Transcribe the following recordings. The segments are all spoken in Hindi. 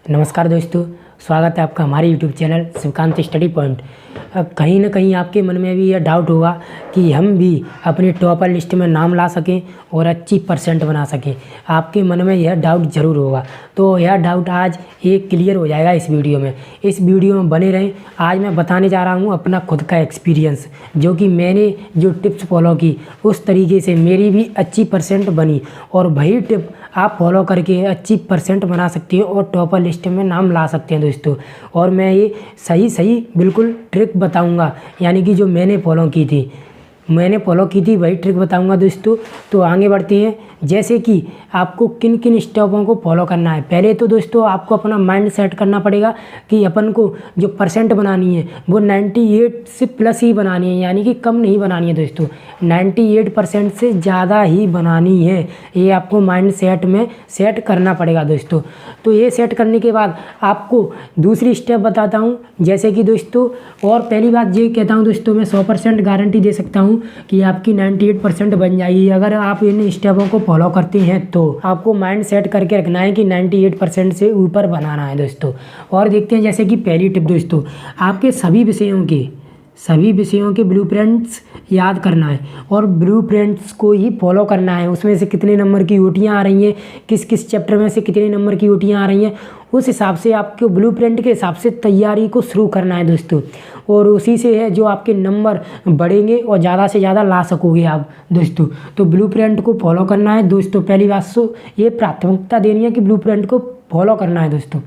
नमस्कार दोस्तों, स्वागत है आपका हमारे YouTube channel Shivkant study point. कहीं ना कहीं आपके मन में भी यह डाउट होगा कि हम भी अपनी टॉपर लिस्ट में नाम ला सकें और अच्छी परसेंट बना सकें। आपके मन में यह डाउट ज़रूर होगा, तो यह डाउट आज एक क्लियर हो जाएगा इस वीडियो में। इस वीडियो में बने रहें। आज मैं बताने जा रहा हूँ अपना खुद का एक्सपीरियंस, जो कि मैंने जो टिप्स फॉलो की उस तरीके से मेरी भी अच्छी परसेंट बनी, और वही टिप आप फॉलो करके अच्छी परसेंट बना सकते हैं और टॉपर लिस्ट में नाम ला सकते हैं दोस्तों। और मैं ये सही बिल्कुल ट्रिक बताऊंगा, यानी कि जो मैंने फॉलो की थी वही ट्रिक बताऊंगा दोस्तों। तो आगे बढ़ते हैं। जैसे कि आपको किन किन स्टेपों को फॉलो करना है। पहले तो दोस्तों आपको अपना माइंड सेट करना पड़ेगा कि अपन को जो परसेंट बनानी है वो 98 से प्लस ही बनानी है, यानी कि कम नहीं बनानी है दोस्तों। 98% से ज़्यादा ही बनानी है, ये आपको माइंड सेट में सेट करना पड़ेगा दोस्तों। तो ये सेट करने के बाद आपको दूसरी स्टेप बताता हूँ। जैसे कि दोस्तों, और पहली बात ये कहता हूँ दोस्तों, मैं 100% गारंटी दे सकता हूँ कि आपकी 98% बन जाएगी अगर आप इन स्टेपों को फॉलो करते हैं। तो आपको माइंड सेट करके रखना है कि 98% से ऊपर बनाना है दोस्तों। और देखते हैं, जैसे कि पहली टिप दोस्तों, आपके सभी विषयों के ब्लूप्रिंट्स याद करना है और ब्लूप्रिंट्स को ही फॉलो करना है। उसमें से कितने नंबर की यूटियाँ आ रही हैं, किस किस चैप्टर में से कितने नंबर की यूटियाँ आ रही हैं, उस हिसाब से आपके ब्लूप्रिंट के हिसाब से तैयारी को शुरू करना है दोस्तों। और उसी से है जो आपके नंबर बढ़ेंगे और ज़्यादा से ज़्यादा ला सकोगे आप दोस्तों। तो ब्लूप्रिंट को फॉलो करना है दोस्तों। पहली बात तो ये प्राथमिकता देनी है कि ब्लूप्रिंट को फॉलो करना है दोस्तों।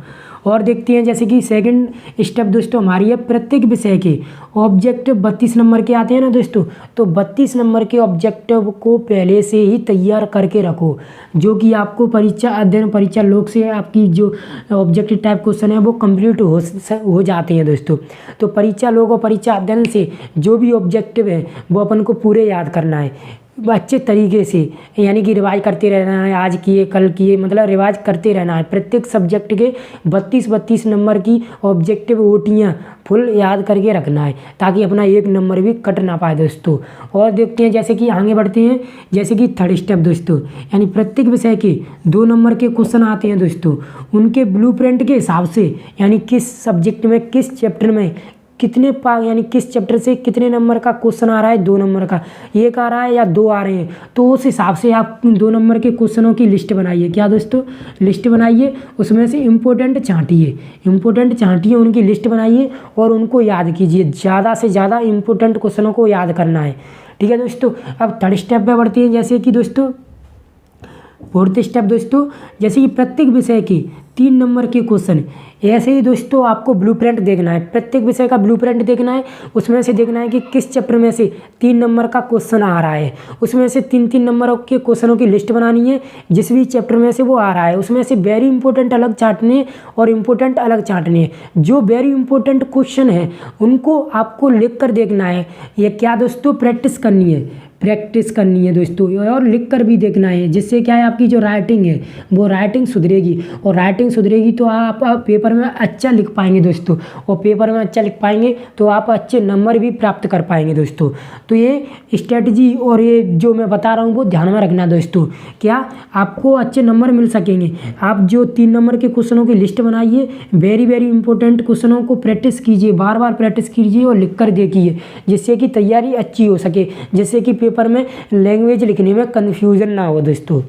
और देखते हैं, जैसे कि सेकंड स्टेप दोस्तों हमारी है प्रत्येक विषय के ऑब्जेक्टिव 32 नंबर के आते हैं ना दोस्तों। तो 32 नंबर के ऑब्जेक्टिव को पहले से ही तैयार करके रखो, जो कि आपको परीक्षा लोक से आपकी जो ऑब्जेक्टिव टाइप क्वेश्चन है वो कंप्लीट हो जाते हैं दोस्तों। तो परीक्षा लोक और परीक्षा अध्ययन से जो भी ऑब्जेक्टिव है वो अपन को पूरे याद करना है अच्छे तरीके से, यानी कि रिवाइज करते रहना है। आज किए कल किए, मतलब रिवाइज करते रहना है। प्रत्येक सब्जेक्ट के 32 नंबर की ऑब्जेक्टिव ओटियाँ फुल याद करके रखना है, ताकि अपना एक नंबर भी कट ना पाए दोस्तों। और देखते हैं, जैसे कि आगे बढ़ते हैं। जैसे कि थर्ड स्टेप दोस्तों, यानी प्रत्येक विषय के 2 नंबर के क्वेश्चन आते हैं दोस्तों, उनके ब्लूप्रिंट के हिसाब से, यानी किस सब्जेक्ट में किस चैप्टर में यानी किस चैप्टर से कितने नंबर का क्वेश्चन आ रहा है, 2 नंबर का, 1 आ रहा है या 2 आ रहे हैं, तो उस हिसाब से आप 2 नंबर के क्वेश्चनों की लिस्ट बनाइए। क्या दोस्तों, लिस्ट बनाइए, उसमें से इम्पोर्टेंट छांटिए, उनकी लिस्ट बनाइए और उनको याद कीजिए। ज़्यादा से ज़्यादा इम्पोर्टेंट क्वेश्चनों को याद करना है, ठीक है दोस्तों। अब थर्ड स्टेप पे बढ़ती है। जैसे कि दोस्तों फोर्थ स्टेप दोस्तों, जैसे कि प्रत्येक विषय के 3 नंबर के क्वेश्चन, ऐसे ही दोस्तों आपको ब्लूप्रिंट देखना है। प्रत्येक विषय का ब्लूप्रिंट देखना है, उसमें से देखना है कि किस चैप्टर में से 3 नंबर का क्वेश्चन आ रहा है, उसमें से 3 नंबर के क्वेश्चनों की लिस्ट बनानी है। जिस भी चैप्टर में से वो आ रहा है उसमें से वेरी इंपॉर्टेंट अलग छांटने और इम्पोर्टेंट अलग छांटने। जो वेरी इंपॉर्टेंट क्वेश्चन है उनको आपको लिख कर देखना है। ये क्या दोस्तों, प्रैक्टिस करनी है दोस्तों, और लिख कर भी देखना है। जिससे क्या है, आपकी जो राइटिंग है वो राइटिंग सुधरेगी, और राइटिंग सुधरेगी तो आप पेपर में अच्छा लिख पाएंगे दोस्तों। और पेपर में अच्छा लिख पाएंगे तो आप अच्छे नंबर भी प्राप्त कर पाएंगे दोस्तों। तो ये स्ट्रेटजी और ये जो मैं बता रहा हूँ वो ध्यान में रखना दोस्तों। क्या आपको अच्छे नंबर मिल सकेंगे। आप जो 3 नंबर के क्वेश्चनों की लिस्ट बनाइए, वेरी इंपॉर्टेंट क्वेश्चनों को प्रैक्टिस कीजिए, बार प्रैक्टिस कीजिए और लिख कर देखिए, जिससे कि तैयारी अच्छी हो सके, जिससे कि पेपर में लैंग्वेज लिखने में कन्फ्यूजन ना हो दोस्तों।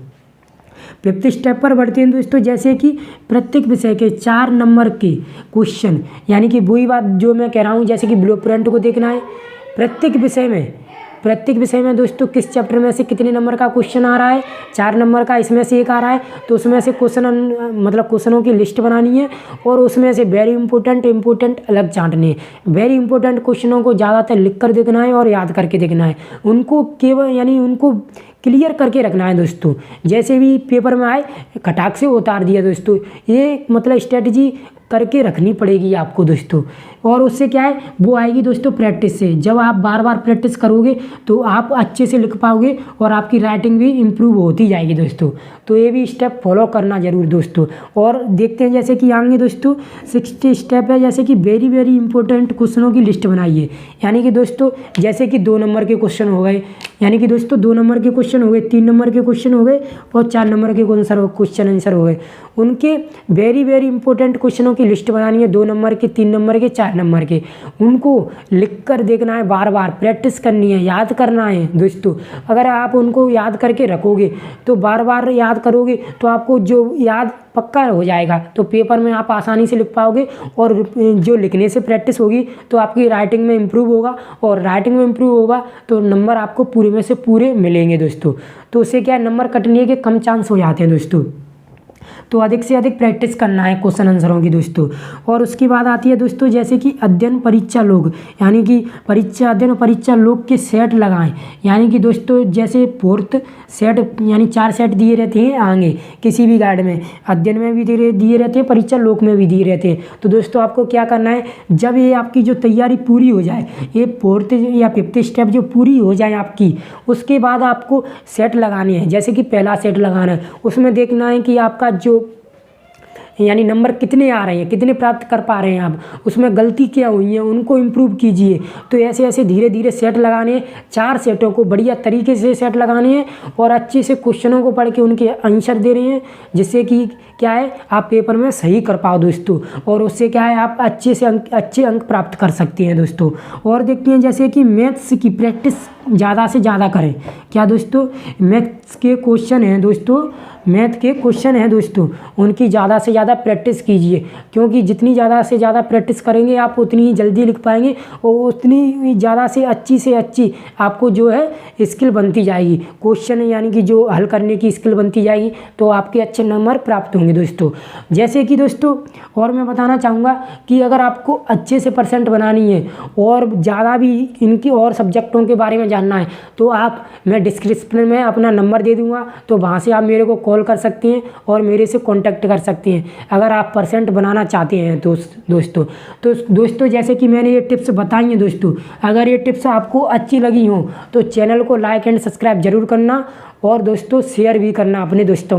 5th स्टेप पर बढ़ते हैं दोस्तों। जैसे कि प्रत्येक विषय के 4 नंबर के क्वेश्चन, यानी कि वही बात जो मैं कह रहा हूँ, जैसे कि ब्लूप्रिंट को देखना है प्रत्येक विषय में दोस्तों, किस चैप्टर में से कितने नंबर का क्वेश्चन आ रहा है, 4 नंबर का, इसमें से 1 आ रहा है, तो उसमें से क्वेश्चनों की लिस्ट बनानी है और उसमें से वेरी इंपॉर्टेंट अलग छांटने हैं। वेरी इंपॉर्टेंट क्वेश्चनों को ज़्यादातर लिख कर देखना है और याद करके देखना है। उनको केवल, यानी उनको क्लियर करके रखना है दोस्तों। जैसे भी पेपर में आए खटाक से उतार दिया दोस्तों। ये मतलब स्ट्रेटजी करके रखनी पड़ेगी आपको दोस्तों। और उससे क्या है, वो आएगी दोस्तों प्रैक्टिस से। जब आप बार प्रैक्टिस करोगे तो आप अच्छे से लिख पाओगे और आपकी राइटिंग भी इम्प्रूव होती जाएगी दोस्तों। तो ये भी स्टेप फॉलो करना ज़रूर दोस्तों। और देखते हैं, जैसे कि आगे दोस्तों 6th स्टेप है। जैसे कि वेरी इंपॉर्टेंट क्वेश्चनों की लिस्ट बनाइए। यानी कि दोस्तों, जैसे कि 2 नंबर के क्वेश्चन हो गए, यानी कि दोस्तों 2 नंबर के क्वेश्चन हो गए, 3 नंबर के क्वेश्चन हो गए और 4 नंबर के क्वेश्चन आंसर हो गए। उनके वेरी वेरी इंपॉर्टेंट क्वेश्चनों की लिस्ट बनानी है, 2 नंबर के, 3 नंबर के, 4 नंबर के। उनको लिख कर देखना है, बार बार प्रैक्टिस करनी है, याद करना है दोस्तों। अगर आप उनको याद करके रखोगे तो बार बार याद करोगे तो आपको जो याद पक्का हो जाएगा, तो पेपर में आप आसानी से लिख पाओगे। और जो लिखने से प्रैक्टिस होगी तो आपकी राइटिंग में इम्प्रूव होगा, और राइटिंग में इम्प्रूव होगा तो नंबर आपको पूरे में से पूरे मिलेंगे दोस्तों। तो उससे क्या है, नंबर कटने के कम चांस हो जाते हैं दोस्तों। तो अधिक से अधिक प्रैक्टिस करना है क्वेश्चन आंसरों की दोस्तों। और उसके बाद आती है दोस्तों जैसे कि अध्ययन परीक्षा लोग, यानी कि परीक्षा अध्ययन और परीक्षा लोग के सेट लगाएं। यानी कि दोस्तों जैसे 4th सेट यानी 4 सेट दिए रहते हैं आगे किसी भी गाइड में, अध्ययन में भी दिए रहते हैं, परीक्षा लोक में भी दिए रहते हैं। तो दोस्तों आपको क्या करना है, जब ये आपकी जो तैयारी पूरी हो जाए, ये 4th या 5th स्टेप जो पूरी हो जाए आपकी, उसके बाद आपको सेट लगाने हैं। जैसे कि पहला सेट लगाना है, उसमें देखना है कि आपका जो यानी नंबर कितने आ रहे हैं, कितने प्राप्त कर पा रहे हैं आप, उसमें गलती क्या हुई है उनको इम्प्रूव कीजिए। तो ऐसे ऐसे धीरे धीरे सेट लगाने हैं, 4 सेटों को बढ़िया तरीके से सेट लगाने हैं और अच्छे से क्वेश्चनों को पढ़ के उनके आंसर दे रहे हैं, जिससे कि क्या है आप पेपर में सही कर पाओ दोस्तों। और उससे क्या है आप अच्छे अंक प्राप्त कर सकते हैं दोस्तों। और देखते हैं जैसे कि मैथ्स की प्रैक्टिस ज़्यादा से ज़्यादा करें। क्या दोस्तों, मैथ्स के क्वेश्चन हैं दोस्तों, मैथ के क्वेश्चन हैं दोस्तों, उनकी ज़्यादा से ज़्यादा प्रैक्टिस कीजिए। क्योंकि जितनी ज़्यादा से ज़्यादा प्रैक्टिस करेंगे आप उतनी ही जल्दी लिख पाएंगे और उतनी ज़्यादा से अच्छी आपको जो है स्किल बनती जाएगी, क्वेश्चन यानी कि जो हल करने की स्किल बनती जाएगी, तो आपके अच्छे नंबर प्राप्त होंगे दोस्तों। जैसे कि दोस्तों और मैं बताना चाहूँगा कि अगर आपको अच्छे से परसेंट बनानी है और ज़्यादा भी इनकी और सब्जेक्टों के बारे में जानना है, तो मैं डिस्क्रिप्शन में अपना नंबर दे दूँगा, तो वहाँ से आप मेरे को कॉल कर सकते हैं और मेरे से कांटेक्ट कर सकते हैं अगर आप परसेंट बनाना चाहते हैं दोस्तों। तो दोस्तों जैसे कि मैंने ये टिप्स बताई हैं दोस्तों, अगर ये टिप्स आपको अच्छी लगी हों तो चैनल को लाइक एंड सब्सक्राइब जरूर करना और दोस्तों शेयर भी करना अपने दोस्तों।